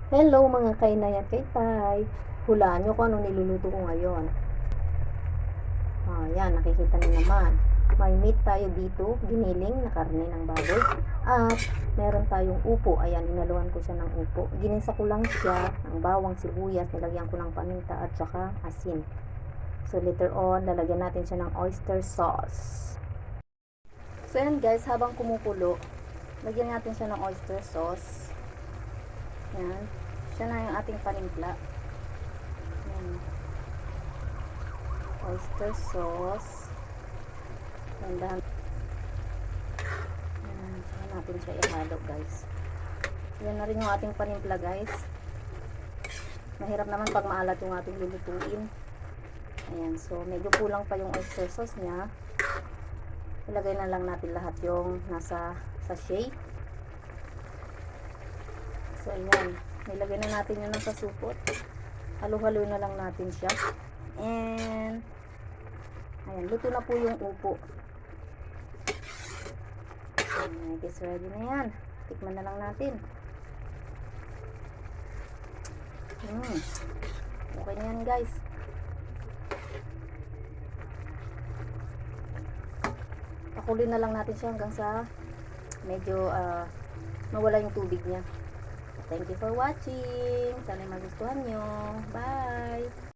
Hello mga kainay at kaitay. Hulaan nyo kung anong niluluto ko ngayon. Yan, nakikita nyo naman. May meat tayo dito, giniling na karne ng baboy. At meron tayong upo. Ayan, inaluhan ko siya ng upo. Ginisa ko lang siya ng bawang, sibuyas, nilagyan ko ng paminta at saka asin. So later on, lalagyan natin siya ng oyster sauce. So yan guys, habang kumukulo, lagyan natin siya ng oyster sauce. Yan. Siya na yung ating panimpla. Yan. Oyster sauce. Yan. Saka natin siya ihalo guys. Yan na rin yung ating panimpla guys. Mahirap naman pag maalat yung ating lulutuin. Ayan. So medyo kulang pa yung oyster sauce niya. Ilagay na lang natin lahat yung nasa sachet. So ayan. Nilagay na natin yun sa supot. Halo-halo na lang natin siya. And ayan, luto na po yung upo. Ayan, it is ready na yan. Tikman na lang natin. Okay na yan guys. Pakulin na lang natin siya hanggang sa medyo mawala yung tubig niya. Thank you for watching. Sana magustuhan nyo. Bye!